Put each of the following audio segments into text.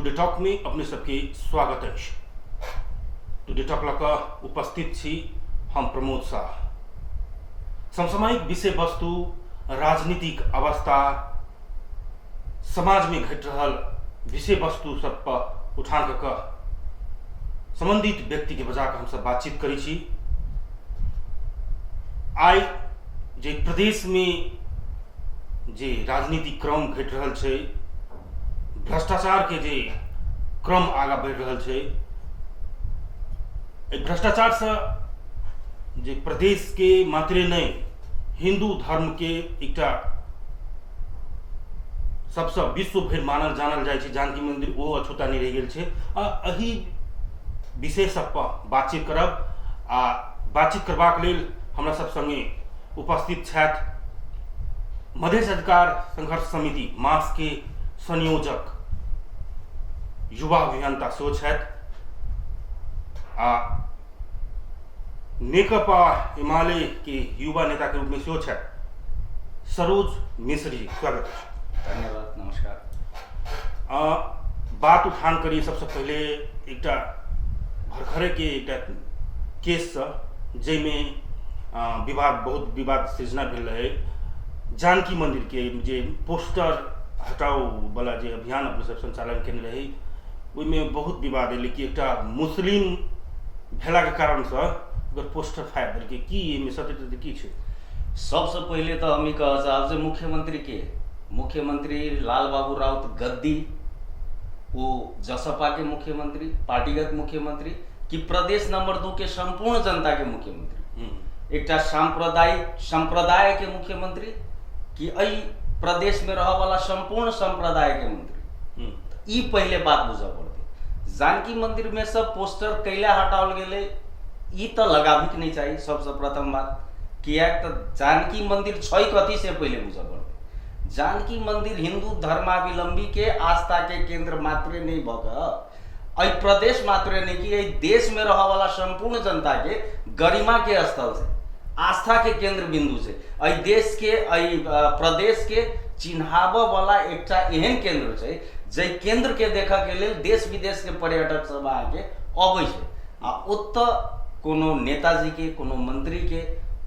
Today talk में अपने सबके स्वागत है। टुडे टॉक लका उपस्थित छी हम प्रमोद शाह। समसामयिक विषय वस्तु, राजनीतिक अवस्था, समाज में घट रहल विषय वस्तु सब पर उठान क संबंधित व्यक्ति के बजा हम सब बातचीत करी छी। आई जे प्रदेश में जे राजनीतिक क्रम घट रहल छै, भ्रष्टाचार के जे क्रम आगा बढ़ रहल छै, भ्रष्टाचार से जे प्रदेश के मात्रे नहीं हिंदू धर्म के एकटा सबसे विश्व भर मानल जानल जाय छै जानकी मंदिर ओ अछूता नहीं रह गेल छै। एही विषय सब पर बातचीत करब आ बातचीत करबाक लेल हमरा सब संगे उपस्थित छथि मधेश अधिकार संघर्ष समिति मास के संयोजक युवा अभियंता सेहो छथि आ नेकपा हिमालय के युवा नेता के रूप में सेहो छथि सरोज मिश्र जी। स्वागत है। धन्यवाद, नमस्कार। बात उठान करिए सबसे पहले एकटा भरखरे के एकटा केस जैमें बहुत विवाद सृजना भेल रहे। जानकी मंदिर के जे पोस्टर हटाओ वाला जे अभियान अपने सब संचालन केने रही में बहुत विवाद है। लेकिन एकटा मुस्लिम भेला के कारण से अगर पोस्टर फायर करके की सत्य की छै? सबसे पहले तो हम कह चाहब जे मुख्यमंत्री लाल बाबू राउत गद्दी वो जसपा के मुख्यमंत्री, पार्टीगत मुख्यमंत्री कि प्रदेश नंबर 2 के संपूर्ण जनता के मुख्यमंत्री, एकटा संप्रदाय के मुख्यमंत्री कि अई प्रदेश में रह वाला संपूर्ण संप्रदाय के मंत्री। ई पहले बात बुझ पड़ते। जानकी मंदिर में सब पोस्टर कैला हटाओल गेले ई तो लगाबी के नहीं चाहिए। सबसे प्रथम बात किया तो जानकी मंदिर छै कथी से पहले बुझ पड़ते। जानकी मंदिर हिंदू धर्मावलंबी के आस्था के केंद्र मात्र नहीं भऽ प्रदेश मात्र नहीं कि देश में रह वाला संपूर्ण जनता के गरिमा के स्थल से, आस्था के केंद्र बिंदु से, देश के प्रदेश के चिन्हाब वाला एकटा एहन केंद्र छै जे केंद्र के देखा के लेल देश विदेश के पर्यटक सब आके अबै छै। आ ओतऽ कोनो नेताजी के कोनो मंत्री के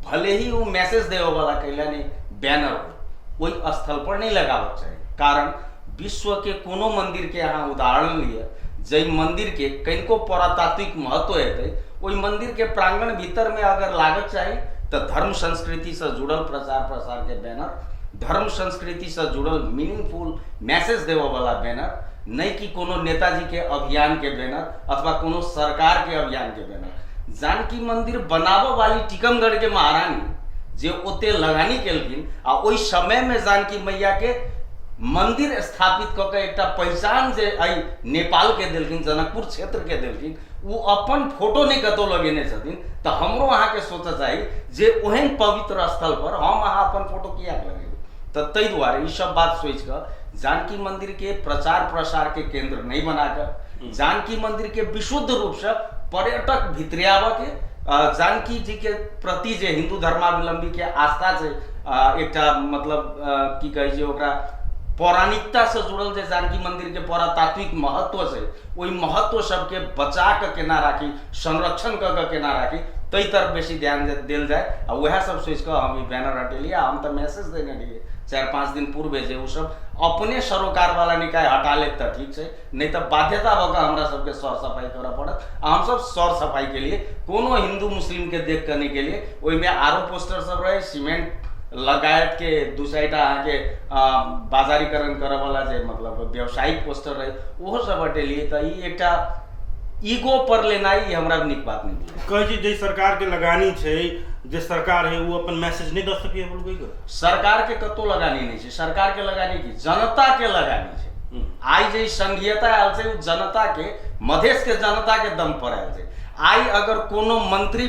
भले ही वो मैसेज देवे वाला कैला नहीं बैनर हो वही स्थल पर नहीं लगाबक चाहिए। कारण विश्व के कोनो मंदिर के यहाँ उदाहरण लिए जै मंदिर के कनिको पुरातात्विक महत्व हेतै वही मंदिर के प्रांगण भीतर में अगर लागत चाहिए तो धर्म संस्कृति से जुड़ल प्रचार प्रसार के बैनर, धर्म संस्कृति से जुड़ल मीनिंगफुल मैसेज देवे वाला बैनर, नहीं कि कोनो नेताजी के अभियान के बैनर अथवा कोनो सरकार के अभियान के बैनर। जानकी मंदिर बनाबे वाली टीकमगढ़ के महारानी जे ओते लगानी केलखिन आ ओई समय में जानकी मैया के मंदिर स्थापित क के एकटा पहचान जे नेपाल के देलखिन, जनकपुर क्षेत्र के देलखिन, वो अपन फोटो नहीं कतौ लगेने छथिन। तो हमरो अहाँ के सोचा चाहिए जे ओहन पवित्र स्थल पर हम अहाँ अपन फोटो किया लगेबै। तो तै दुआरे ई सब बात सोच कर जानकी मंदिर के प्रचार प्रसार के केंद्र नहीं बनाकर जानकी मंदिर के विशुद्ध रूप से पर्यटक भितरियाबा के जानकी जी के प्रति जे हिंदू धर्मावलंबी के आस्था से एकटा मतलब की कहे छै ओकरा पौराणिकता से जुड़ल जे जानकी मंदिर के पुरातात्विक महत्व से वही महत्व सबके बचा के केना राखी, संरक्षण कर के केना राखी, तै तरफ बेसी ध्यान देल जाए। वह सब सोच कर हम बैनर हटेलिए। हम तो मैसेज देने रहिए 4-5 दिन पूर्व जे वो सब अपने सरोकार वाला निकाय हटा ले तो ठीक है, नहीं तो बाध्यता होगा हमरा सबके सर सफाई करना पड़त। हम सब सर सफाई के लिए कोनो हिंदू मुस्लिम के देख करने के लिए वही में आरो पोस्टर सब रहे, सीमेंट लगायत के दूसरा आगे बाजारीकरण करे वाला जे मतलब व्यवसायिक पोस्टर रहे वो सब हटेलिए। तो ये एकटा ईगो पर लेनाई हमरा निक बात नहीं कहे जे सरकार के लगानी छै, जे सरकार है वो अपन मैसेज नहीं दे सके बोलबे। सरकार के कतो लगानी नहीं छै, सरकार के लगानी की जनता के लगानी छै। आई जे संघीयता आयल छै जनता के, मधेश के जनता के दम पर आयल छै। आई अगर कोनो मंत्री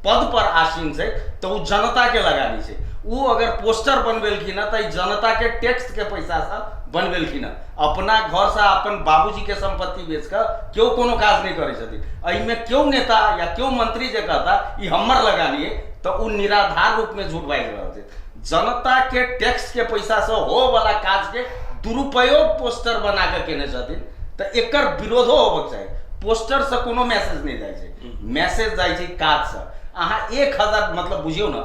पद पर आसीन छै तो वो जनता के लगानी छै। वो अगर पोस्टर बनवेलखिन तो जनता के टैक्स के पैसा से बनवेलखिन। अपना घर से अपन बाबूजी के संपत्ति बेच कर क्यों कोनो काज नहीं करे छथिन। एहिमे क्यों नेता या क्यों मंत्री जे कहता ई हमर लगानी है तो वो निराधार रूप में झूठ बाजि रहल छै। जनता के टैक्स के पैसा से हो वाला काज के दुरुपयोग पोस्टर बना के केने छथिन तो एकर विरोधो होबक चाही। पोस्टर से कोनो मैसेज नहीं जाय छै, मैसेज जाय छै काज से। अहाँ 1000 मतलब बुझियौ ना,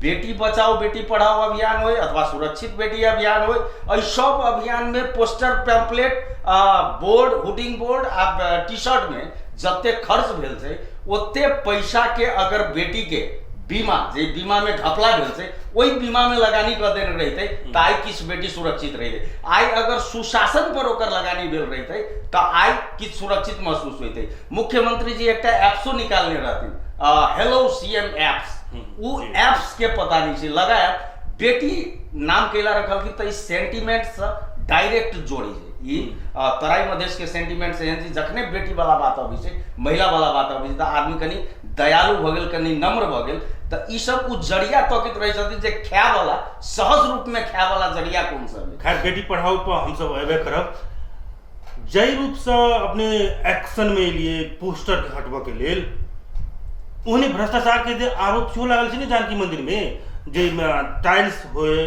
बेटी बचाओ बेटी पढ़ाओ अभियान होय अथवा सुरक्षित बेटी अभियान होय, एहि सब अभियान में पोस्टर पैम्पलेट बोर्ड हुडिंग बोर्ड आ टी शर्ट में जते खर्च भेल छै ओते पैसा के अगर बेटी के बीमा जे बीमा में घपला भेल छै ओहि बीमा में लगानी कर देने रहते तो आई किछ बेटी सुरक्षित रहते। आई अगर सुशासन पर ओकर लगानी भेल रहते तो आई किछ सुरक्षित महसूस होते। मुख्यमंत्री जी एक एप्सो निकालने रहथिन, हेलो सीएम एप्स, वो एप्स के पता नहीं छै लगाया बेटी नाम कैला रखल की तो सेंटीमेंट से डायरेक्ट जोड़ी छै। ई तराई मधेश के सेंटीमेंट से एहन जखने बेटी वाला बात अबै छै, महिला वाला बात अबै छै, तो आदमी कनी दयालु भ गेल, कनी नम्र भ गेल। तो ई सब उ जरिया तकित रहे छथिन जे खाय वाला सहज रूप में खाय वाला जरिया कोन सब है। खैर बेटी पढ़ाओ पर हम सब एबे करब। जय रूप से अपने एक्शन में लिए पोस्टर के हटबा के लेल ओहने भ्रष्टाचार के जे आरोप छो लागल छै ने जानकी मंदिर में, जे टाइल्स होए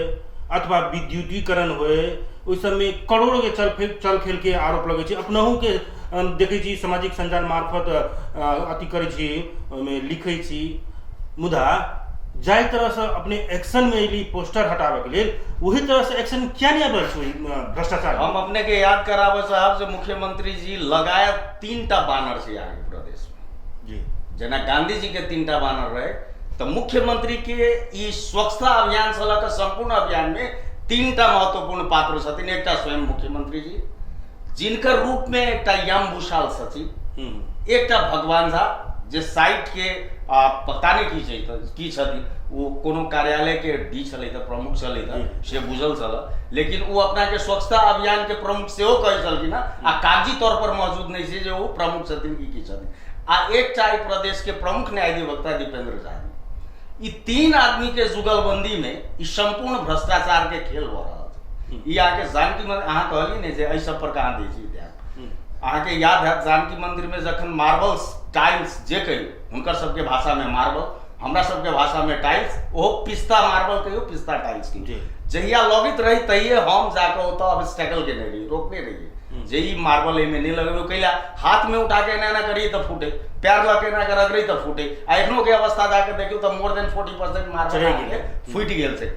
अथवा विद्युतीकरण होए, ओहि सब में करोड़ों के चल खेल के आरोप लगे छै। अपनहु के देखे छी सामाजिक संजाल मार्फत अथी करे छी, ओमे लिखे छी, मुदा जाय तरह से अपने एक्शन में एली पोस्टर हटावे के लेल वही तरह से एक्शन क्या नहीं आबल छै भ्रष्टाचार। हम अपने के याद करावे साहब से मुख्यमंत्री जी लगाया 3टा बैनर छै आगे प्रदेश में जी, जना गांधी जी के 3टा बैनर रहे, तो मुख्यमंत्री के ई स्वच्छता अभियान से लकर संपूर्ण अभियान में 3टा महत्वपूर्ण पात्र छथिन। एकटा स्वयं मुख्यमंत्री जी, जिनकर रूप में एकटा यम भूषाल सचिव, एकटा भगवान झा जे साइट के पता नहीं की छथिन, वो कोनो कार्यालय के डी छलै त प्रमुख छलै त से बुझल छल, लेकिन वो अपना के स्वच्छता अभियान के प्रमुख सेहो कहै छलखिन आ कागजी तौर पर मौजूद नहीं छै जे वो प्रमुख छथिन की छथिन। आ एकटा ई प्रदेश के प्रमुख न्यायाधिवक्ता दीपेंद्र झा। ई 3 आदमी के जुगलबंदी में ई संपूर्ण भ्रष्टाचार के खेल भ रहल छै। ई आके जानकी मंदिर अहाँ कहली ने जे एहि सब पर कहाँ दै छी ध्यान। अहाँ के याद है जानकी मंदिर में जखन मार्बल्स टाइल्स जे कहियो हुनकर सबके भाषा में मार्बल, हमरा सबके भाषा में टाइल्स, ओहो पिस्ता मार्बल कहियो पिस्ता टाइल्स कहियो, जहिया लगित रही तहिए हम जाके ओतऽ ऑब्स्टेकल के नहीं रही, रोकने रहिए जे ई मार्बल एमे नहीं लगेबो कैला, हाथ में उठा के एना करिए तो फूटे, पैर लके एना कर रगड़ी तो फूटे। आ एखनो के अवस्था जाके देखियो तो मोर देन 40% मार्बल फूट गेल छै।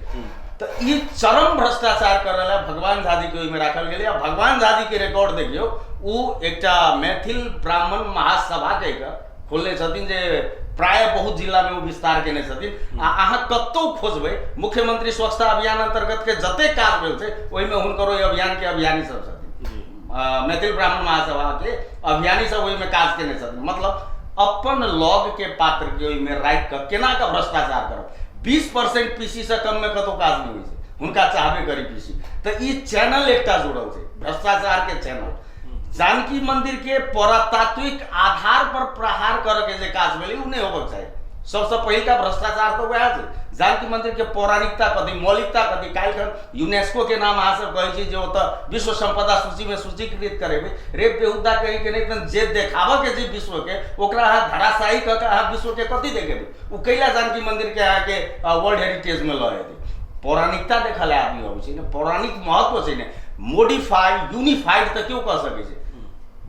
तो ये चरम भ्रष्टाचार कर रहा है। भगवान झाजी के ओहिमे राखल गेलै आ भगवान झाजी के रिकॉर्ड देखियो, वो एकटा मैथिल ब्राह्मण महासभा के खोलने छथिन जे प्राय बहुत जिला में वो विस्तार केने छथिन। आ अहाँ कतौ खोजबै मुख्यमंत्री स्वच्छता अभियान अंतर्गत के जते काज भेल छै ओहिमे हुनकर ओहि अभियान के अभियानी सब छथिन, मैथिल ब्राह्मण महासभा के अभियानी सब ओहिमे काज केने छथिन। मतलब अपन लॉग के पात्र के ओहिमे राखि के केना के भ्रष्टाचार करब। 20% पीसी से कम में कतौ काज नहीं होइ छै, हुनका चाहबे करी पीसी। तो ई चैनल एकटा जुड़ल छै भ्रष्टाचार के चैनल। जानकी मंदिर के पुरातात्विक आधार पर प्रहार करे के जे काज भेलै उ नहीं होबक चाही। सबसे पहिलका भ्रष्टाचार तो वह छै। जानकी मंदिर के पौराणिकता कथी, मौलिकता कथी, काल्हिखन यूनेस्को के नाम अहाँ सब कहै छी जे ओतऽ विश्व संपदा सूची में सूचीकृत करेबै, रे बेहुदा कहि के नहीं त जे देखाबऽ के जे विश्व के ओकरा अहाँ धराशायी क के अहाँ विश्व के कथी देखेबै। उ कैला जानकी मंदिर के अहाँ के वर्ल्ड हेरिटेज में लऽ एतै। पौराणिकता देखले आदमी अबै छै ने, पौराणिक महत्व छै ने, मोडिफाई यूनिफाइड त क्यों कह सकै छै।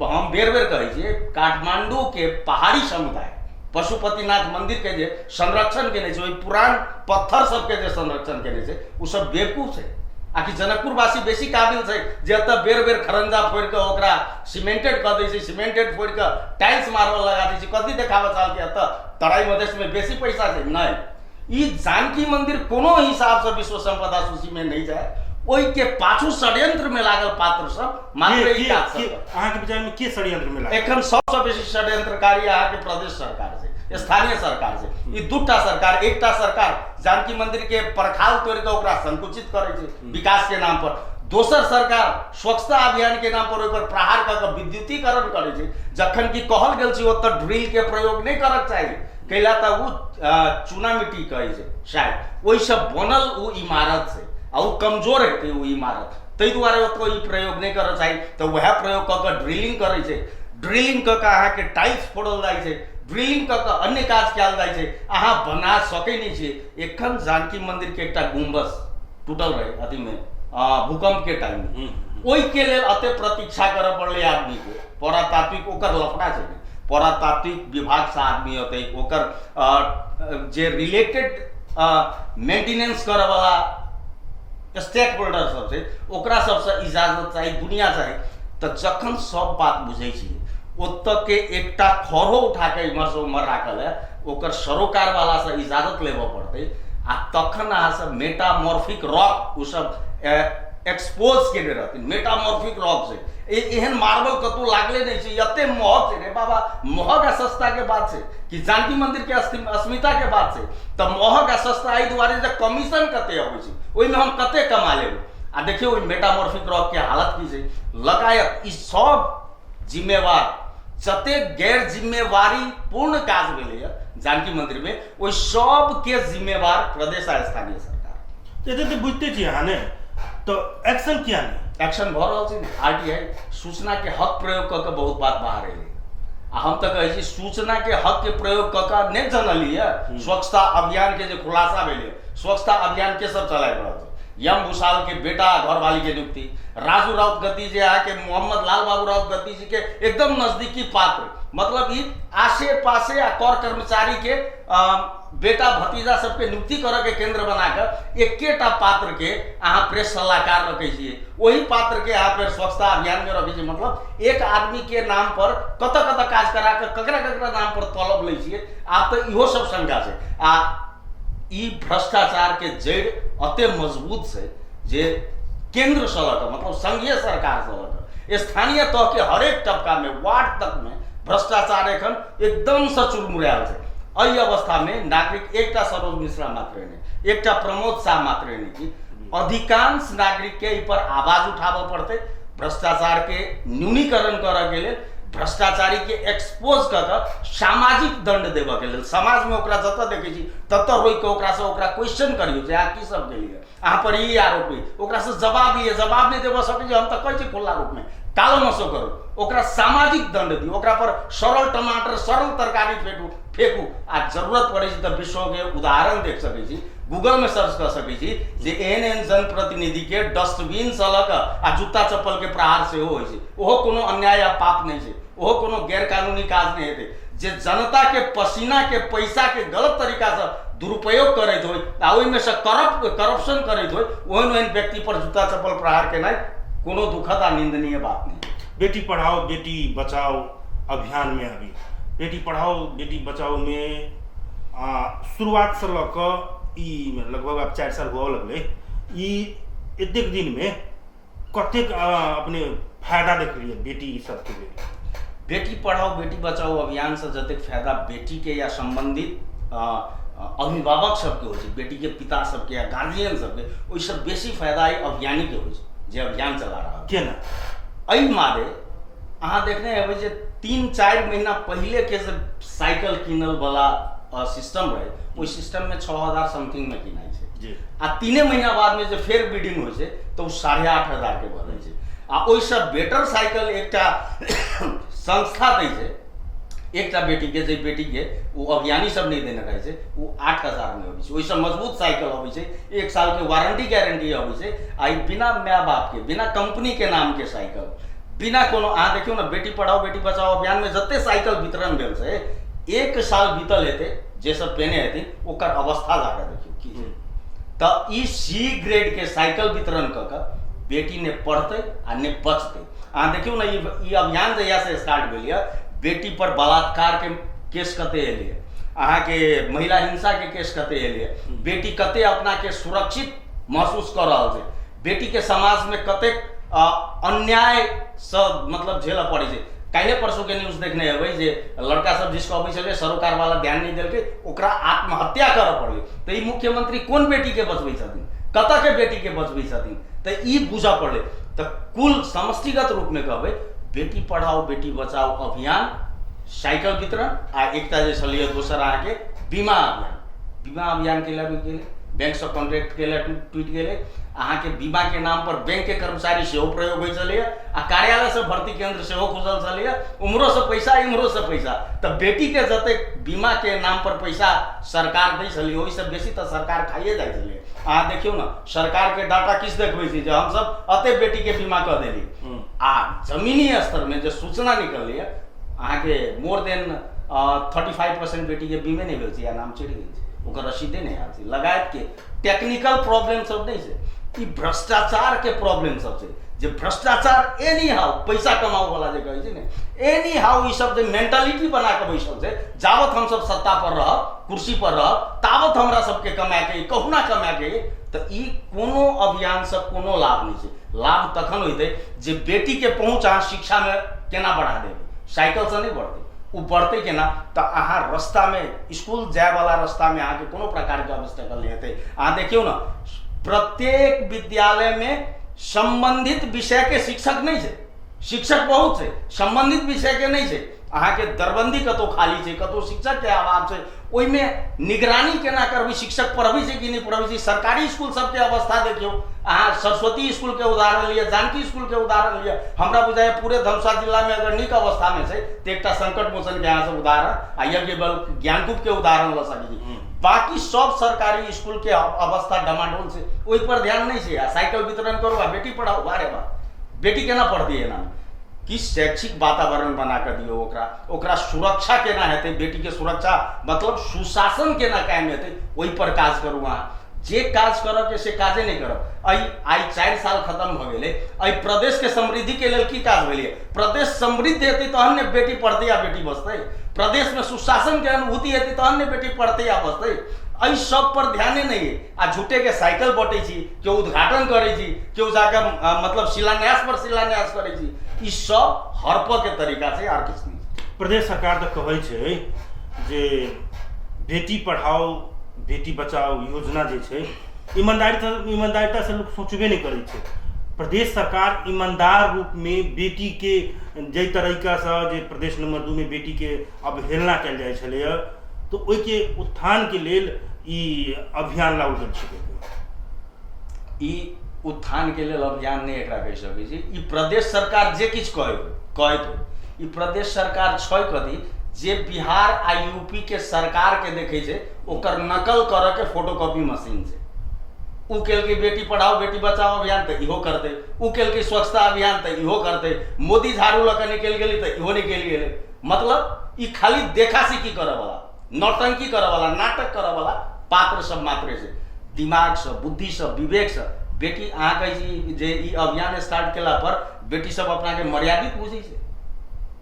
हम बेर बेर कहै छियै काठमांडू के पहाड़ी समुदाय पशुपतिनाथ मंदिर के जे संरक्षण केने छै, ओहि पुरान पत्थर सबके जे संरक्षण केने छै उ सब बेवकूफ छै। आकि जनकपुर वासी बेसी काबिल छै जे एतऽ बेर बेर खरंजा फोड़ के ओकरा सीमेंटेड कऽ दै छै, सीमेंटेड फोड़ के टाइल्स मार्बल लगा दै छै, कथी देखाबऽ चाहल के एतऽ तराई मधेश में बेसी पैसा छै। नहीं, ई जानकी मंदिर कोनो हिसाब से विश्व संपदा सूची में नहीं जाए। ओहि के पाछू षड्यंत्र में लागल पात्र सब मात्र ई काज सब अहाँ के विचार में के षड्यंत्र में लागल? एखन सबसे बेसी षड्यंत्रकारी अहाँ के प्रदेश सरकार छै, स्थानीय सरकार छै। ई दूटा सरकार, एकटा सरकार जानकी मंदिर के परखाल तोड़ के ओकरा संकुचित करे छै विकास के नाम पर, दोसर सरकार स्वच्छता अभियान के नाम पर ओहि पर प्रहार क के विद्युतीकरण करे छै। जखन कि कहल गेल छै ओतऽ ड्रिल के प्रयोग नहीं करक चाही, कैला त उ चूना मिट्टी कहै छै शायद, ओहि सब बनल उ इमारत छै आ उ कमजोर हेतै उ इमारत, ताहि दुआरे ओतऽ ई प्रयोग नहीं करऽ चाही। तो वह प्रयोग क के ड्रिलिंग करे छै, ड्रिलिंग क के अहाँ के टाइल्स फोड़ल जाइ छै, ड्रिलिंग क के अन्य काज कयल जाइ छै, अहाँ बना सकै नहीं छियै। एखन जानकी मंदिर के एकटा गुम्बज टूटल रहे अथी में भूकंप के टाइम में ओहि के लेल अते प्रतीक्षा करऽ पड़लै आदमी के। परातात्विक ओकर लफड़ा छै, परातात्विक विभाग से आदमी होते, ओकर जे रिलेटेड मेंटेनेंस करे वाला स्टेक होल्डर सब छै ओकरा सबसे इजाजत चाही, दुनिया चाही। तो जखन सब बात बुझे छी ओतऽ के एकटा खरो उठा के इमहर से उमहर राखल है, ओकर सरोकार वाला से इजाजत लेबऽ पड़तै, आ तखन अहाँ सब मेटामॉर्फिक रॉक उ सब एक्सपोज केने रहथिन। मेटामॉर्फिक रॉक से एहन मार्बल कतौ लागले नहीं छै, एते महग छै रे बाबा। महग आ सस्ता के बात छै कि जानकी मंदिर के अस्मिता के बात छै, तो महग आ सस्ता एहि दुआरे जे कमीशन कते अबै छै, ओहिमे हम कते कमा लेबै। आ देखियौ मेटामॉर्फिक रॉक के हालत की छै, लगायत ई सब जिम्मेवार जते गैर जिम्मेवारी पूर्ण काज भेलै जानकी मंदिर में, ओहि सब के जिम्मेवार प्रदेश आ स्थानीय सरकार। तो बुझते छी अहाँ ने, तो एक्शन किया नहीं? एक्शन भऽ रहल छै ने। आरटीआई सूचना के हक प्रयोग कऽ के बहुत बात बाहर एलै, आ हम तऽ कहै छी सूचना के हक के प्रयोग कऽ के नहि जनलियै। स्वच्छता अभियान के जे खुलासा भेलै, स्वच्छता अभियान के सब चलाइ रहल छै। यम भूषाल के बेटा घरवाली के नियुक्ति, राजू राउत गद्दी जे है के मोहम्मद लाल बाबू राउत गद्दी जी के एकदम नजदीकी पात्र, मतलब ई आसे पासे आ कर कर्मचारी के बेटा भतीजा सबके नियुक्ति करऽ के केंद्र बनाकर एकेटा पात्र के अहाँ प्रेस सलाहकार रखै छियै, वही पात्र के अहाँ फिर स्वच्छता अभियान में रखै छियै। मतलब एक आदमी के नाम पर कतऽ कतऽ काज करा के ककरा ककरा नाम पर तलब लै छियै। आब तऽ इहो सब शंका छै। आ ई भ्रष्टाचार के जड़ अते मजबूत छै जे केंद्र से लऽ कऽ, मतलब संघीय सरकार से लऽ कऽ स्थानीय तह के हरेक तबका में, वार्ड तक में भ्रष्टाचार एखन एकदम से चुरमुरायल छै। एहि अवस्था में नागरिक एकटा सरोज मिश्रा मात्र नहीं, एकटा प्रमोद शाह मात्र नहीं कि अधिकांश नागरिक के ई पर आवाज उठाबऽ पड़तै। भ्रष्टाचार के न्यूनीकरण करऽ के लेल, भ्रष्टाचारी के एक्सपोज कऽ के सामाजिक दंड देबऽ के लेल, समाज में ओकरा जतऽ देखै छी ततऽ रोकि के ओकरा से ओकरा क्वेश्चन करियौ जे अहाँ की सब केलियै, अहाँ पर ई आरोप है, ओकरा से जवाब लिये। जवाब नहीं देबऽ सकै छी हम तऽ कहै छी खुला रूप में कालो मसो करू, ओकरा सामाजिक दंड दियौ, ओकरा पर सरल टमाटर सरल तरकारी फेंकू। आ जरूरत पड़े छै तऽ विश्व के उदाहरण देख सकै छी, गूगल में सर्च कर सकै छी जे एहन जनप्रतिनिधि के डस्टबिन से लऽ कऽ आ जूता चप्पल के प्रहार सेहो होइ छै। ओहो कोनो अन्याय या पाप नहीं छै, ओहो कोनो गैर कानूनी काज नहीं हेतै। जे जनता के पसीना के पैसा के गलत तरीका से दुरुपयोग करैत होय आ ओहिमे से करप्शन करैत होय, ओहन ओहन व्यक्ति पर जूता चप्पल प्रहार केनाइ कोनो दुखद आ निंदनीय बात नहीं। बेटी पढ़ाओ बेटी बचाओ अभियान में अभी बेटी पढ़ाओ बेटी बचाओ में शुरुआत से लऽ कऽ लगभग अब 4 साल हुआ लगले, एतेक दिन में कतेक अपने फायदा देख लिये बेटी सबके लिए? बेटी पढ़ाओ बेटी बचाओ अभियान से जतेक फायदा बेटी के या संबंधित अभिभावक सबके हो, बेटी के पिता सबके या गार्जियन सबके, ओहिसँ बेसी फायदा अभियानी के हो जे अभियान चला रहा केना। एहि मारे अहाँ देखने हेबै जे 3-4 महीना पहले के जे साइकिल किनल वाला सिस्टम रहे, ओहि सिस्टम में 6000 समथिंग में किनाइ छै, आ 3 महीना बाद में जे फेर बिडिंग होइ छै तो 8500 के बढ़ै छै। आ ओहिसँ बेटर साइकिल एकटा संस्था दै छै एकटा बेटी के, जे बेटी के वो अभियानी सब नहीं देने रहे छै, वो 8000 में अबै छै। ओहिसँ मजबूत साइकिल अबै छै, 1 साल के वारंटी गारंटी अबै छै, आ बिना माय बाप के, बिना कंपनी के नाम के साइकिल, बिना कोनो अहाँ देखियौ ना बेटी पढ़ाओ बेटी बचाओ अभियान में जते साइकिल वितरण भेल छै, 1 साल बीतल हेतै जे सब पेने हेथिन ओकर अवस्था जाके देखियौ की छै। तऽ ई सी ग्रेड के साइकिल वितरण कऽ के बेटी ने पढ़तै आ ने बचतै। अहाँ देखियौ ना ई अभियान जहिया से स्टार्ट भेल यऽ, बेटी पर बलात्कार के केस कते एलियै, अहाँ के महिला हिंसा के केस कते एलियै, बेटी कते अपना के सुरक्षित महसूस कर रहल छै, बेटी के समाज में कतेक अन्याय सब मतलब झेलऽ पड़ै छै। काल्हि परसों के न्यूज देखने हेबै जे लड़का सब जिसको अबै छलै सरोकार वाला ध्यान नहीं देलकै, ओकरा आत्महत्या करऽ पड़लै। तऽ ई मुख्यमंत्री कोन बेटी के बचबै छथिन, कतऽ के बेटी के बचबै छथिन, तऽ ई बुझऽ पड़लै। तऽ कुल समष्टिगत रूप में कहबै बेटी पढ़ाओ बेटी बचाओ अभियान, साइकिल वितरण, आ एकटा जे छलियै दोसर अहाँके बीमा अभियान। बीमा अभियान के लिए बैंक से कॉन्ट्रैक्ट के टूट गए, अहाँ के बीमा के नाम पर बैंक के कर्मचारी सेहो प्रयोग होई चलैया, आ कार्यालय से भर्ती केंद्र सेहो खुजल चलैया, उम्हरो से पैसा इम्हरो से पैसा। तो बेटी के जते बीमा के नाम पर पैसा सरकार दै छलै, ओहि से बेसी तो सरकार खाइए जाइ छलै। अहाँ देखियो ना, सरकार के डाटा किस देखबै छी जे हम सब अते बेटी के बीमा कऽ देली, आ जमीनी स्तर में जो सूचना निकललै अहाँ के मोर देन 35% बेटी के बीमे नहीं भेल छै या नाम चढ़ि गेल छै, ओकर रसीदे नहीं आयल छै। लगायत के टेक्निकल प्रॉब्लम सब नहीं छै, ई भ्रष्टाचार के प्रॉब्लम सब छै, जे भ्रष्टाचार एनी हाउ पैसा कमाओ वाला जे कहै छै ने, एनी हाउ ई सब जे मेंटालिटी बना के बैसल छै, जावत हम सब सत्ता पर रहब, कुर्सी पर रहब, तावत हमरा सबके कमाए के कहुना कमाए के, तो ई कोनो अभियान से कोनो लाभ नहीं छै। लाभ तखन होइतै जे बेटी के पहुंच अहाँ शिक्षा में केना बढ़ा देबै, साइकिल से नहीं बढ़तै, वो बढ़ते केना, तो अहाँ रास्ता में स्कूल जाए वाला रास्ता में अहाँ के कोनो प्रकार के ऑब्स्टेकल नहीं हेतै। अहाँ देखियो ना, प्रत्येक विद्यालय में संबंधित विषय के शिक्षक नहीं छै, शिक्षक बहुत छै, संबंधित विषय के नहीं छै। अहाँ के दरबंदी कतौ खाली छै, कतौ शिक्षक के अभाव छै, ओहि में निगरानी केना करबै, शिक्षक पढ़बै छै कि नहीं पढ़बै छै। सरकारी स्कूल सबके अवस्था देखियो, अहाँ सरस्वती स्कूल के उदाहरण लिया, जानकी स्कूल के उदाहरण लिया, हमरा बुझाय पूरे धमसा जिला में अगर नीक अवस्था में छै तो एकटा संकट मोचन के यहाँ से उदाहरण आ यज्ञ बल ज्ञानकूप के उदाहरण ल सकै छी। बाकी सब सरकारी स्कूल के अवस्था डमाडोल छै, ओहि पर ध्यान नहीं छै। साइकिल वितरण करो आ बेटी पढ़ाओ, बारे बा बेटी केना पढ़ती है ना, कि शैक्षिक वातावरण बना कर दियो, ओकरा सुरक्षा केना हेतै, बेटी के सुरक्षा मतलब सुशासन केना कायम हेतै, ओहि पर काज करू। अहाँ जे काज करब के से काजे नहीं करब। आई 4 साल खत्म भ गेलै, आई प्रदेश के समृद्धि के लेल की काज भेलै? प्रदेश समृद्ध हेतै तहन ने बेटी पढ़तै या बेटी बचतै, प्रदेश में सुशासन के अनुभूति हेतै तहन ने बेटी पढ़तै या बचतै। एहि सब पर ध्याने नहीं है, आ झूठे के साइकिल बटै छी, केओ उद्घाटन करै छी, केओ जाकर मतलब शिलान्यास पर शिलान्यास करै छी, ई सब हड़प के तरीका से आर किछु नहीं। प्रदेश सरकार तो कहै छै जे बेटी पढ़ाओ बेटी बचाओ योजना जे छै ईमानदारिता से लोग सोचबे नहीं करै छै। प्रदेश सरकार ईमानदार रूप में बेटी के जे तरीका से जे प्रदेश नंबर 2 में बेटी के अवहेलना कयल जाइ छलैया, तो ओहि के उत्थान के लेल ई अभियान लागू कर छै। ई उत्थान के लेल अभियान नहीं एकरा कहि सकै छी। ई प्रदेश सरकार जे किछु कहैत, ई प्रदेश सरकार छै कथी, जे बिहार आ यूपी के सरकार के देखे छै ओकर नकल करऽ के फोटोकॉपी मशीन छै। उ केलकै बेटी पढ़ाओ बेटी बचाओ अभियान तो इहो करते, उ केलकै स्वच्छता अभियान तो इहो करते, मोदी झाड़ू लऽ के निकलि गेलै तो इहो निकलि गेलै। मतलब ई खाली देखासिकी करऽ वाला, नौटंकी करऽ वाला, नाटक करऽ वाला पात्र सब मात्रे छै। दिमाग से, बुद्धि से, विवेक से बेटी अहाँ कहै छी जे ई अभियान स्टार्ट केला पर बेटी सब अपना के मर्यादित बुझै छै।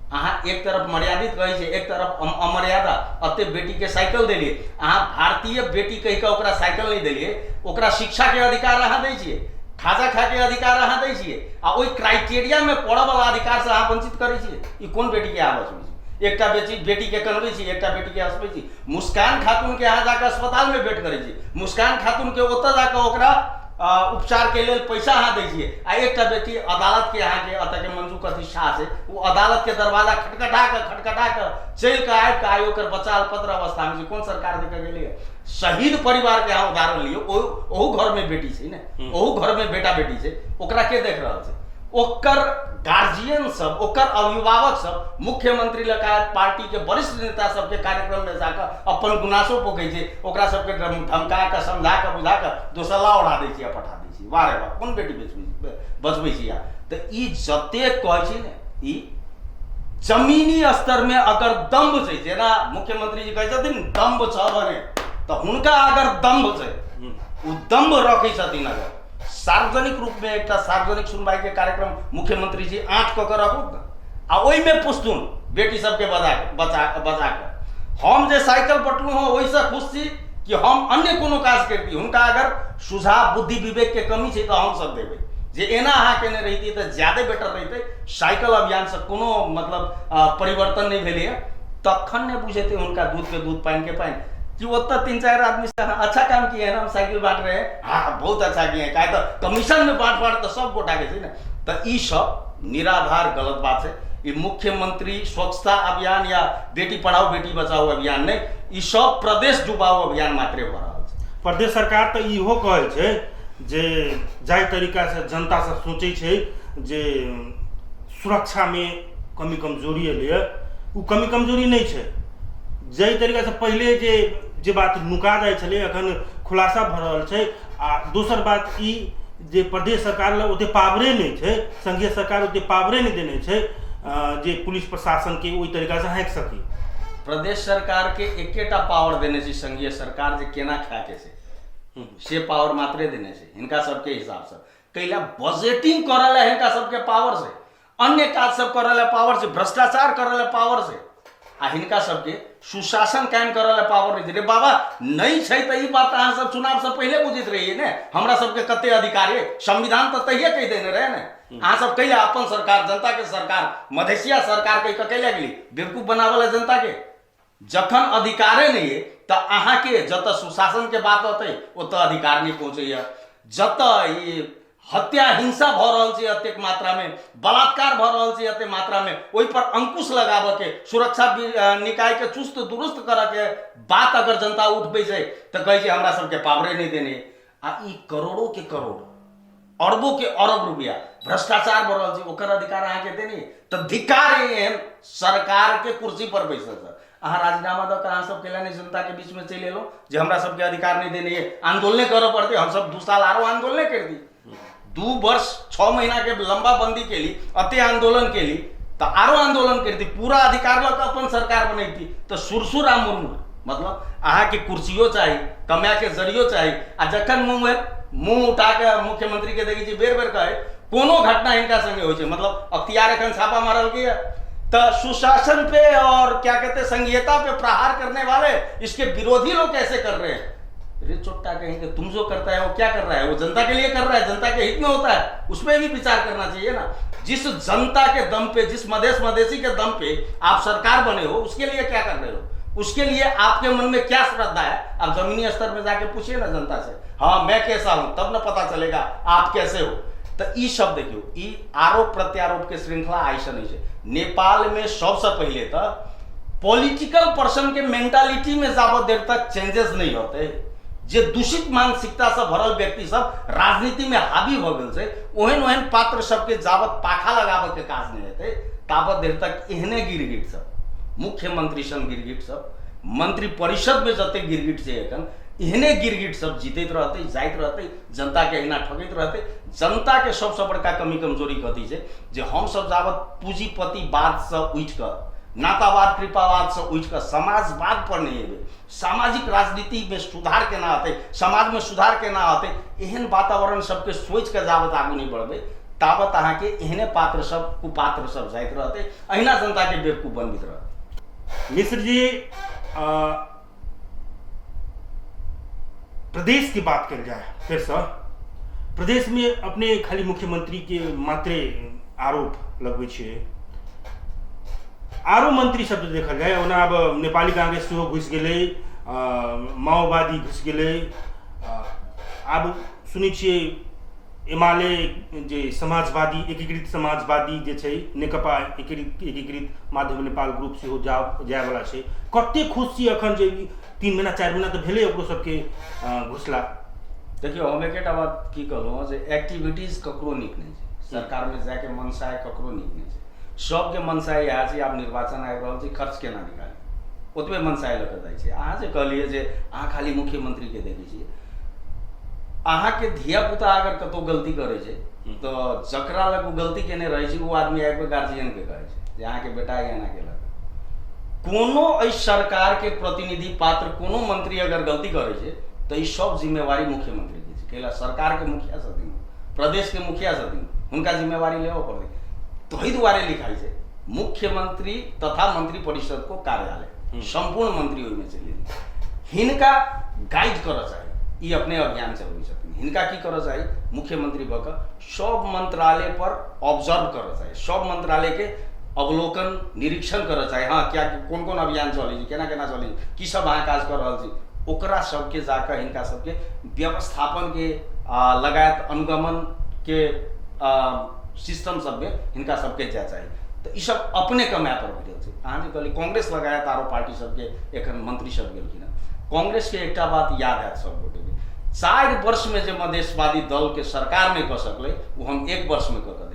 अहाँ एक तरफ मर्यादित कहै छै, एक तरफ अमर्यादा। अते बेटी के साइकिल देलिए, अहाँ भारतीय बेटी कहि के ओकरा साइकिल नहीं देलिए, ओकरा शिक्षा के अधिकार अहाँ दै छियै, खाजा खा के अधिकार अहाँ दै छियै, आ ओहि क्राइटेरिया में पढ़ऽ वाला अधिकार से अहाँ वंचित करै छियै। ई कोन बेटी के आवाज होइ छै? एकटा बेटी के कनबै छी, एकटा बेटी के हंसबै छी। मुस्कान खातून के अहाँ जाकर अस्पताल में भेंट करै छी, मुस्कान खातून के ओतऽ जाकर ओकरा उपचार के लेल पैसा अहाँ दै छियै, आ एकटा बेटी अदालत के अहाँ के अतऽ के मंजू कथी शाह छै, वो अदालत के दरवाजा खटखटा के चलि के आबि के आइ ओकर बच्चा अल्पत्र अवस्था में छै। कोन सरकार दे के गेलै? शहीद परिवार के अहाँ उदाहरण लियौ, ओहू घर में बेटी छै ने, ओहू घर में बेटा बेटी छै, ओकरा के देख रहल छै? ओकर गार्जियन सब, ओकर अभिभावक सब, मुख्यमंत्री लगायत पार्टी के वरिष्ठ नेता सबके कार्यक्रम में जाकर अपन गुनासो पोकै छै, ओकरा सबके धमका के समझा के बुझा के दोसल्ला ओढ़ा दै छै, पठा दै छै। वाह रे वाह, कोन बेटी बचबै छी यार? तो ई जते कहै छै ने, ई जमीनी स्तर में अगर दम्भ छै, जेना मुख्यमंत्री जी कहै छथिन दम्भ छ भने, तो हुनका अगर दम्भ छै, उ दम्भ रखै छथिन, अगर सार्वजनिक रूप में एक सार्वजनिक सुनवाई के कार्यक्रम मुख्यमंत्री जी आँट कऽ रखू न, आ ओहि में पुछथुन बेटी सबके बचा कर हम जे साइकिल बटलू हूँ ओहिसँ खुश छी कि हम अन्य कोनो काज करती। हुनका अगर सुझाव बुद्धि विवेक के कमी छै तो हम सब देबै, जे एना अहाँ केने रहितियै तो ज्यादा बेटर रहितै। साइकिल अभियान से कोनो मतलब परिवर्तन नहीं भेलै है, तखन ने बुझेतै हुनका दूध के दूध पानि के पानि, कि ओतऽ 3-4 आदमी से अच्छा काम किए हैं, हम साइकिल बांट रहे हैं, हाँ बहुत अच्छा किए हैं, काहे तो कमीशन में बांट तो सब गोटा के छै ने। तो ई सब निराधार गलत बात है। ये मुख्यमंत्री स्वच्छता अभियान या बेटी पढ़ाओ बेटी बचाओ अभियान नहीं, ई सब प्रदेश डुबाओ अभियान मात्रे हो रहा है। प्रदेश सरकार तो इहो कहै छै जे जाहि तरीका से जनता सब सोचै छै जे सुरक्षा में कमी कमजोरी एलैए, ओ कमी कमजोरी नहीं छै। जाहि तरीका से पहले जे बात नुका जाइ छलै अखन खुलासा भऽ रहल छै। आ दोसर बात ई जे प्रदेश सरकार लग ओते पावरे नहीं छै, संघीय सरकार ओते पावरे नहीं देने छै जे पुलिस प्रशासन के ओहि तरीका से हाँकि सकी। प्रदेश सरकार के एकेटा पावर देने छै संघीय सरकार जे केना खाके से पावर मात्रे देने छै हिनका सबके हिसाब से। कैला बजेटिंग करल है हिनका सबके पावर से, अन्य काज सब करल है पावर से, भ्रष्टाचार करल है पावर से, आ हिनका सबके सुशासन कायम करल है पावर नहीं रे बाबा। नहीं छै त ई बात अहाँ सब चुनाव से पहले बुझित रहिए ने हमरा सबके कते अधिकार है, संविधान तो तहिए कह देने रहे ने। अहाँ सब कैला अपन सरकार, जनता के सरकार, मधेसिया सरकार कह कैला गेली बेवकूफ बनावल है जनता के। जखन अधिकारे नहीं है तो अहाँ के जत सुशासन के बात होते ओत अधिकार नहीं पहुंचे। जत ई हत्या हिंसा भ रहल छै अतेक मात्रा में, बलात्कार भ रहल छै अतेक मात्रा में, ओहि पर अंकुश लगाबे के, सुरक्षा निकाय के चुस्त दुरुस्त करे के बात अगर जनता उठ बैसे तो कहे छै हमरा सबके पावरे नहीं देने। आ ई करोड़ों के करोड़, अरबों के अरब रुपया भ्रष्टाचार भ रहल छै, ओकर अधिकार अहाँ के देने तो धिक्कार एहन सरकार के कुर्सी पर बैसल सर। अहाँ राजीनामा दऽ कऽ अहाँ सब केला नहीं जनता के बीच में चलि एलहुँ जे हमरा सबके अधिकार नहीं देने है, आंदोलन करऽ पड़ते, हम सब 2 साल आरो आंदोलन कर दी, 2 वर्ष 6 महीना के लंबा बंदी के ली, अते आंदोलन के ली तो आरो आंदोलन कर दी, पूरा अधिकार लऽ कऽ अपन सरकार बनैती तो सुरसुर आ मुरमुर। मतलब अहाँ के कुर्सियों चाहिए, कमाए के जरियो चाहिए। आ जखन मुंह उठा के मुख्यमंत्री के देखी बेर बेर कहे कोनो घटना हिनका संगे हो, मतलब अख्तियार एखन छापा मारल गया तो सुशासन पे और क्या कहते हैं संघीयता पे प्रहार करने वाले इसके विरोधी लोग कैसे कर रहे हैं। अरे चोट्टा कहेंगे तुम जो करता है वो क्या कर रहा है, वो जनता के लिए कर रहा है, जनता के हित में होता है, उसमें भी विचार करना चाहिए ना। जिस जनता के दम पे, जिस मधेसी के दम पे आप सरकार बने हो उसके लिए क्या कर रहे हो, उसके लिए आपके मन में क्या श्रद्धा है, आप जमीनी स्तर में जाके पूछिए ना जनता से। हाँ मैं कैसा हूं तब ना पता चलेगा आप कैसे हो। तो ई शब्द देखियो, ई आरोप प्रत्यारोप के श्रृंखला ऐसा नहीं है। नेपाल में सबसे पहले तो पॉलिटिकल पर्सन के मेंटालिटी में जाबत देर तक चेंजेस नहीं होते, जे दूषित मानसिकता से भरल व्यक्ति सब राजनीति में हावी हो गए ओहन ओहन पात्र सबके जाबत पाखा लगाबे के काज नहीं होते ताबत देर तक एहने गिरगिट सब, मुख्यमंत्री सन गिरगिट सब, मंत्री परिषद में जते गिरगिट से एखन एहने गिरगिट सब जीतैत रहते, जाइत रहते, जनता के अहिना ठगैत रहते। जनता के सबसे बड़का कमी कमजोरी कथी छै जे हम सब जाबत पूंजीपतिवाद से उठ कर, नातावाद कृपावाद से उठ कर समाजवाद पर नहीं एबे, सामाजिक राजनीति में सुधार के ना होते, समाज में सुधार के ना होते, एहन वातावरण सबके सोच के जाबत आगू नहीं बढ़बे ताबत अहाँ के एहने पात्र सब कुपात्र सब जाइत रहते, अहिना जनता के बेवकूफ बनबित रहते। मिश्र जी प्रदेश की बात कर जाए फिर से, प्रदेश में अपने खाली मुख्यमंत्री के मात्रे आरोप लगबै छियै। आरो मंत्री सब देखल जाए ओना अब नेपाली कांग्रेस सेहो घुस गेलै, माओवादी घुस गेलै, आब सुनै छियै एमाले जे समाजवादी एकीकृत समाजवादी जे छै नेकपा एकीकृत माध्यम नेपाल ग्रुप सेहो जाय वाला छै। कते खुश छी अखन जे 3 महीना 4 महीना तो भेले ओकरो सबके घुसला। देखियो हम एकेटा बात की कहलहुँ जे एक्टिविटीज ककरो नीक नहीं छै, सरकार में जाके मनसाय ककरो नीक नहीं छै, सबके मनसाय इएह छै आब निर्वाचन आबि रहल छै खर्च केना निकाली, ओतबे मनसाय लऽ कऽ जाइ छै। अहाँ जे कहलिए जे अहाँ खाली मुख्यमंत्री के देखै छियै, अहाँ के धिया पुता अगर कतौ गलती करे छै तो जकरा लग वो गलती केने रहे छै वो आदमी आबि गार्जियन के कहै छै जे अहाँ के बेटा एना केलक। कोनो एहि सरकार के प्रतिनिधि पात्र कोनो मंत्री अगर गलती करे छै तो ई सब जिम्मेवारी मुख्यमंत्री के छै, कैला सरकार के मुखिया छथिन, प्रदेश के मुखिया छथिन, हुनका जिम्मेवारी लेबऽ पड़तै। तहि दुआरे लिखाई छै मुख्यमंत्री तथा मंत्री परिषद को कार्यालय, संपूर्ण मंत्री ओहिमे चलि हिनका गाइड करऽ चाही, ई अपने अभियान चलबै छथिन। हिनका की करऽ चाही मुख्यमंत्री भऽ कऽ सब मंत्रालय पर ऑब्जर्व करऽ चाही, सब मंत्रालय के अवलोकन निरीक्षण करऽ चाही। हाँ क्या कोन कोन अभियान चलै छै, केना केना चलै छै, की सब अहाँ काज कर रहल छी, ओकरा सबके जाकर हिनका सबके व्यवस्थापन के लगायत अनुगमन के सिस्टम सब में हिनका सबके जाय चाही। तो ई सब अपने कमाए पर भेटल छै। अहाँ जे कहली कांग्रेस लगायत आरो पार्टी सबके एखन मंत्री सब गेलखिन, कांग्रेस के एकटा बात याद हैत सब गोटे के, 4 वर्ष में जो मधेशवादी दल के सरकार में कर सकले वो हम 1 वर्ष में कर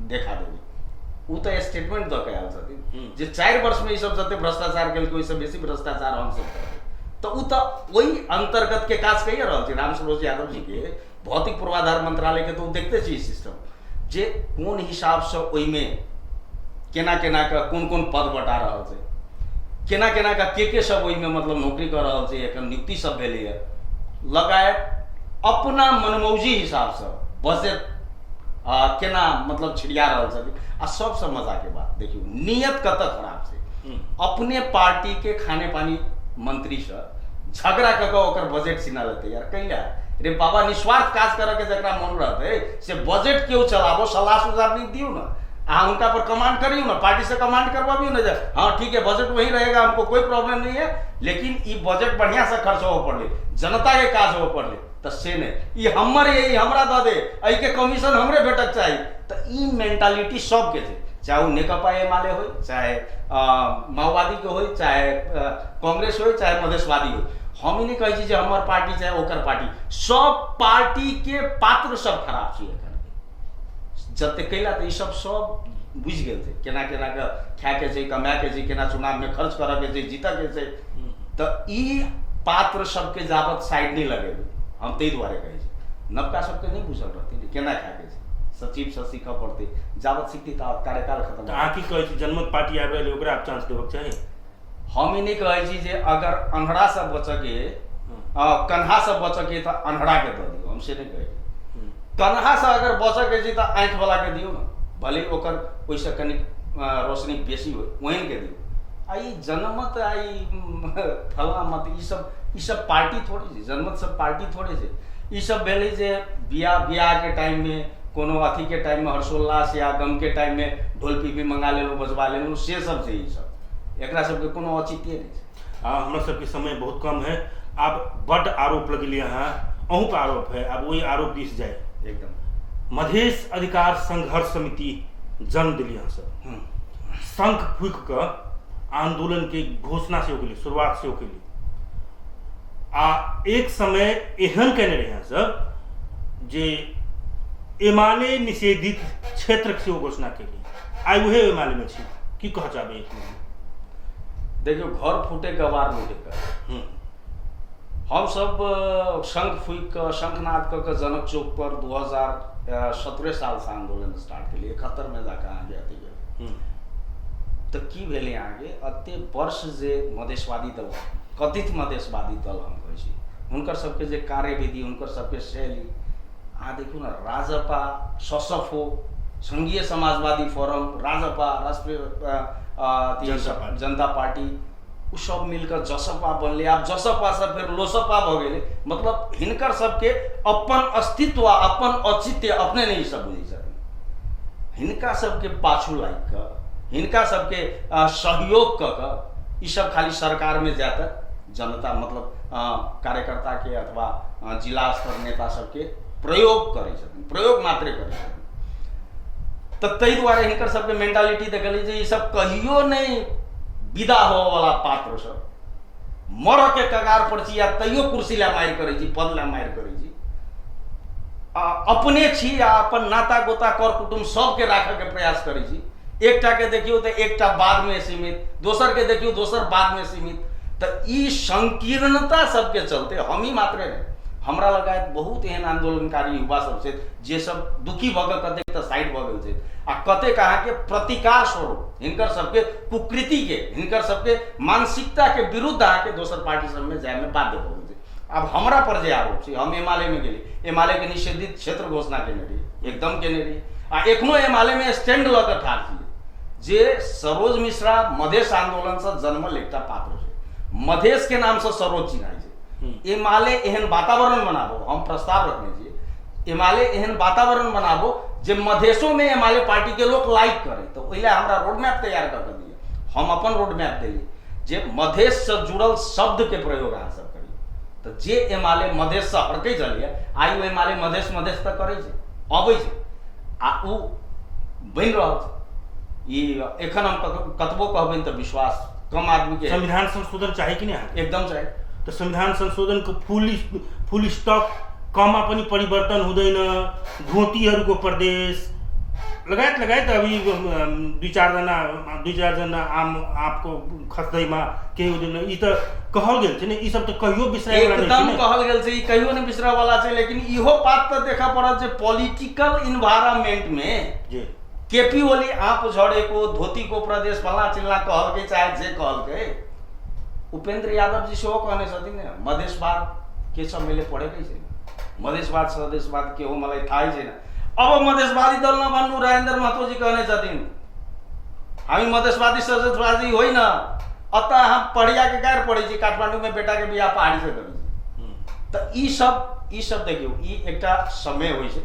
देखा देबे। उ तो स्टेटमेंट द के आयल छथिन जे 4 वर्ष में ई सब जते भ्रष्टाचार केलकै ओइ से बेसी भ्रष्टाचार हम सब करबै। तो उ तो वही अंतर्गत के काज कहिए रहल छै। रामसरोज यादव जी के भौतिक पूर्वाधार मंत्रालय के तो देखते छी सिस्टम जे कोन हिसाब से ओइ में केना केना का कोन पद बटा रहल छै, केना का के सब ओइ में मतलब नौकरी कर रहल छै, एकर नियुक्ति सब भेलै है लगायत अपना मनमौजी हिसाब से बजट केना मतलब छिड़िया रहल छथिन। आ सबसे मजा के बात देखियो नियत कत खराब छै, अपने पार्टी के खाने पानी मंत्री से झगड़ा क ओकर बजट छीना लेते यार कैला रे बाबा। निस्वार्थ काज करे के जकरा मन रहते से बजट क्यों चलाबो, सलाह सुझाव नहीं दियो ना, उनका पर कमांड करियो ना, पार्टी से कमांड करवाइयो ना। हाँ ठीक है बजट वही रहेगा, हमको कोई प्रॉब्लम नहीं है, लेकिन ये बजट बढ़िया से खर्च हो पड़े, जनता के काज हो पड़े तो से नहीं ये हमर ये हमरा दे दे आई के कमीशन हमरे भेटक चाहिए। तो ई मेंटालिटी सबके थे, चाहे वो नेकपा एमाले हो, चाहे माओवादी के हो, चाहे कांग्रेस हो, चाहे मधेशवादी हो। हम ही नहीं कहे जे हमार पार्टी चाहे ओकर पार्टी, सब पार्टी के पात्र सब खराब छे। जते कैला तो सब बुझ गए थे केना का खाए के छै, कमाए के छै, केना चुनाव में खर्च करे के छै, जीता के छै। तो ई पात्र सबके जाबत साइड नहीं लगे हम तै दुआरे कहे छै। नवका सबके नहीं बुझल रहते केना खाए के छै, सचिव से सीखा पड़ते, जाबत सीखती तो कार्यकाल खत्म। तो आकी कहे छी जनमत पार्टी आबि रहलै ओकरा आप चांस देबक चाही। हम ही नहीं कहे छी जे अगर अनहरा से बचके कन्हा से बचके तो अनहरा के दे दियो, हमसे नहीं कहे। कन्हा से अगर बचके छी तो आँख वाला के दियो ना, भले ओकर ओइसे कनी रोशनी बेसी हो वहीं के दियो। आई जनमत आई फला मत ई सब पार्टी थोड़ी छै, जनमत सब पार्टी थोड़े छै। ई सब भेलै जे बियाह के टाइम में कोनो अथी के टाइम में हर्षोल्लास या गम के टाइम में ढोल पीपी मंगा लेलू बजवा लेलू, से सब छै। ई सब एकरा सबके कोनो औचित्य नहीं छै। हमरा सबके समय बहुत कम है, आप बड़ आरोप लगलिए हैं, अहूँ का आरोप है, अब वही आरोप दिस जाए एकदम। मधेश अधिकार संघर्ष समिति जन्म दिलिए सब शंख फूक कर आंदोलन के घोषणा से होके शुरुआत से होके एक समय एहन कहने रहे हैं सब जे एमाले निषेधित क्षेत्र से घोषणा के लिए आई वह एमाले में छी की कह चाहबे। एक मिनट देखियो घर फूटे गवार लूटे कर हम सब शंख फूक शंखनाद क जनक चौक पर 2017 साल से आंदोलन स्टार्ट के लिए 71 में जाकर आगे आते गए। तो की भेले आगे अते वर्ष जे मधेशवादी दल कथित मधेशवादी दल हम कहै छी हुनकर सबके जे कार्यविधि हुनकर सबके शैली देखू ना, राजपा, ससफो, संघीय समाजवादी फोरम, राजपा, राष्ट्रीय जनता पार्टी उ सब मिलकर जसपा बनले। आप जसपा से फिर लोसपा भ गेले, मतलब हिनकर सबके अपन अस्तित्व अपन औचित्य अपने नहीं सब बुझी छथिन। हिनका सबके पाछू लाग क हिनका सबके सहयोग क ई सब खाली सरकार में जाकर जनता मतलब कार्यकर्ता के अथवा जिला स्तर नेता सबके प्रयोग करे छथिन, प्रयोग मात्रे करे छथिन। तो तै दुआरे हिनकर सबके मेंटालिटी देखली जे ई सब कहियो नहीं विदा हो वाला पात्र सब मर के कगार पर छी या तैयो कुर्सी ला मार करे छी, पद ला मार करे छी, अपने छी या अपन नाता गोता कर कुटुंब सबके राखे के प्रयास करे छी। एकटा के देखियो तो एकटा बाद में सीमित, दोसर के देखियो दोसर बाद में सीमित। तो ई संकीर्णता सबके चलते हम ही मात्रे नहीं, हमरा लगायत बहुत एहन आंदोलनकारी युवा सब से जे सब दुखी भग कते तो साइड भ गेल छै आ कते कहा के प्रतिकार स्वरूप हिनकर सबके कुकृति के हिनकर सबके मानसिकता के विरुद्ध आके दोसर पार्टी सब में जाय में बाध्य भ गेल छै। अब हमरा पर जे आरोप छै, हम एमाले में गेली, एमाले के निषेधित क्षेत्र घोषणा केने रही, एकदम केने रही आ एखनो एमाले में स्टैंड ल के ठाड़ छी जे सरोज मिश्रा मधेश आंदोलन से जन्मल एकटा पात्र छै, मधेश के नाम से सरोज चिन्हाई छै। एमाले एहन वातावरण बनाबो, हम प्रस्ताव रखने छी एमाले एहन वातावरण बनाबो जे मधेशों में एमाले पार्टी के लोग लाइक करे। तो ओइले हमरा रोड मैप तैयार कर दिए, हम अपन रोड मैप देली जे मधेश से जुड़ल शब्द के प्रयोग अहाँ सब करी। तो जे एमाले मधेश से हटके चलिए आई एमाले मधेश मधेश तक करे छै, अबै छै आ उ बनि रहल छै। ई एखन हम कतबो कहबनि तो विश्वास कम आदमी के। संविधान संशोधन चाहे कि नहीं? एकदम चाहे। त संविधान संशोधनको फुल स्टप कमा पनि परिवर्तन हुँदैन, घोटीहरूको प्रदेश लगायत अभी दुई चार जना आम आपको खस्दैमा केही हुँदैन। यी त कहल गेल छै ने, ई सब त कहियो बिसराय वाला एकदम कहल गेल छै, ई कहियो नहीं बिसरा वाला छै। लेकिन इहो बात तो देखा पड़त जे पॉलिटिकल इन्वायरमेंट में जी केपी ओली आप झड़ेको धोतीको प्रदेश फल्ला चिल्ला कहल के चाहे जे कहल के, उपेंद्र यादव जी सेहो कहने छथिन मधेशवाद के छ मैले पढेकै छैन, मधेशवाद स्वदेशवाद के हो मलाई थाहै छैन। अब मधेशवादी दल नभन्नु, राजेन्द्र महतो जी कहने छथिन हामी मधेशवादी स्वदेशवादी होइन, अतः हम पढ़िया के गैर पढ़े छी, काठमांडू में बेटा के बियाह पहाड़ी से करी। तो ई सब देखियो, ई एकटा समय होइ छै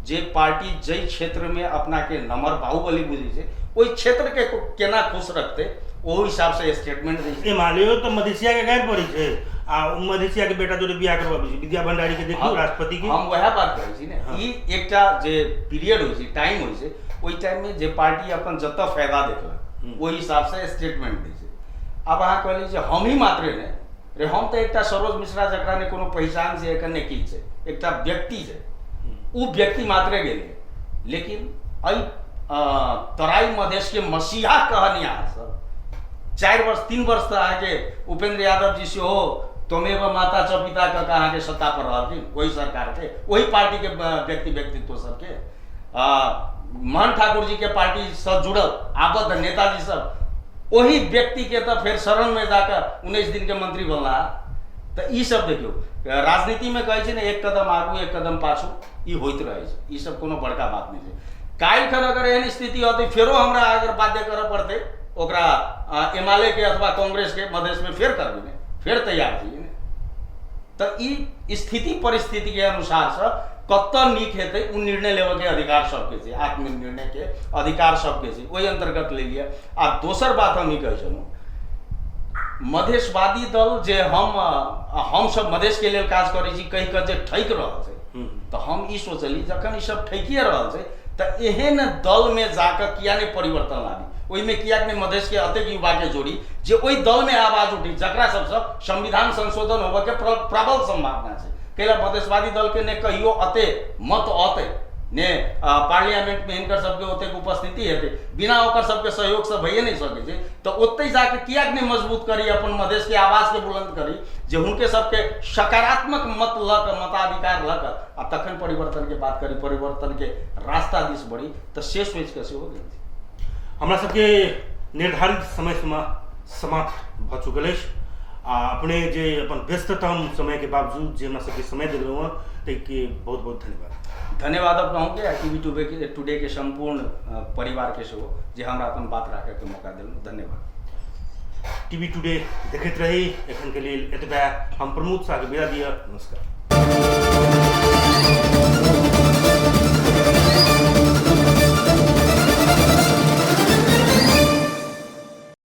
जे पार्टी जै क्षेत्र में अपना के नमर बाहुबली बुझे छै, ओई क्षेत्र के केना खुश रखते ओहि हिसाब से स्टेटमेंट दै छै। एमालेओ तो मधेसिया के गैर पड़े छै, आ मधेसिया के बेटा जोड़े बियाह करबाबै छै, विद्या भंडारी के देखियो, राष्ट्रपति के। हम वह बात करै छी ने, ई एकटा जे पीरियड होइ छै, टाइम होइ छै, ओई टाइम में जे पार्टी अपन जत फायदा देखलक ओहि हिसाब से स्टेटमेंट दै छै। अब अहाँ कहली जे हम ही मात्रे ने रे, हम तो एकटा सरोज मिश्रा जकरा ने कोनो पहचान छै, एकर की छै, एकटा व्यक्ति छै, उ व्यक्ति मात्रे गेले। लेकिन अई तराई मधेश के मसीहा कहनिहार सब 3 वर्ष तक आगे उपेंद्र यादव जी से हो त्वमेव माता च पिता का कहा के सत्ता पर रहथिन, वही सरकार के, वही पार्टी के व्यक्तित्व सबके, मोहन ठाकुर जी के पार्टी से जुड़ल आबद्ध नेताजी सब, वही व्यक्ति के तो फिर शरण में जाकर 19 दिन के मंत्री बनला। तो ई सब देखियो, राजनीति में कहै छै ने एक कदम आगू एक कदम पाछू, ई होइत रहै छै, ई सब कोनो बड़का बात नहीं छै। काल्हि खन अगर एहन स्थिति होतै फेरो हमरा अगर बाध्य करऽ पड़तै ओकरा एमएलए के अथवा कांग्रेस के मधेश में फेर करबै ने, फेर तैयार छियै ने। तो ई स्थिति परिस्थिति के अनुसार से कतऽ नीक हेतै उ निर्णय लेवे के अधिकार सबके छै, आत्मनिर्णय के अधिकार सबके छै, ओहि अंतर्गत ले लिया। आ दोसर बात हम ई कहै छलहुँ, मधेशवादी दल जे हम सब मधेश के लेल काज करै छी कहि कऽ जे ठैक रहल छै, तो हम ई सोचली जखन ई सब ठैकिए रहल छै तो एहन दल में जाकर किया नहीं परिवर्तन लाबी, ओहि में किया नहीं मधेश के अतेक युवा के जोड़ी जे ओहि दल में आवाज उठी, जकरा सबसे संविधान संशोधन होबे के प्रबल संभावना छै। कैला मधेशवादी दल के ने कहियो अते मत अते ने पार्लियामेंट में हिनकर सबके ओतेक उपस्थिति हेतै, बिना ओकर सबके सहयोग से भइए नहीं सकै छै। तो ओतै जाके किया नहीं मजबूत करी, अपन मधेश के आवाज के बुलंद करी, जे हुनके सबके सकारात्मक मत लक मताधिकार लक आ तखन परिवर्तन के बात करी, परिवर्तन के रास्ता दिस बढ़ी। तो से सोच के सेहो गेल छै। हमरा सबके निर्धारित समय सीमा समाप्त भ चुकल अछि। अपने जे अपन व्यस्ततम समय के बावजूद जे हमरा सबके समय देलहुँ ताहिके बहुत बहुत धन्यवाद। धन्यवाद अब कहूँगे टीवी टुडे के संपूर्ण परिवार के सेहो जे हमरा अपन बात राखे के मौका देलहुँ, धन्यवाद। टीवी टुडे देखैत रही, एखन के लेल एतबे। हम प्रमोद साह के विदा दिअ, नमस्कार।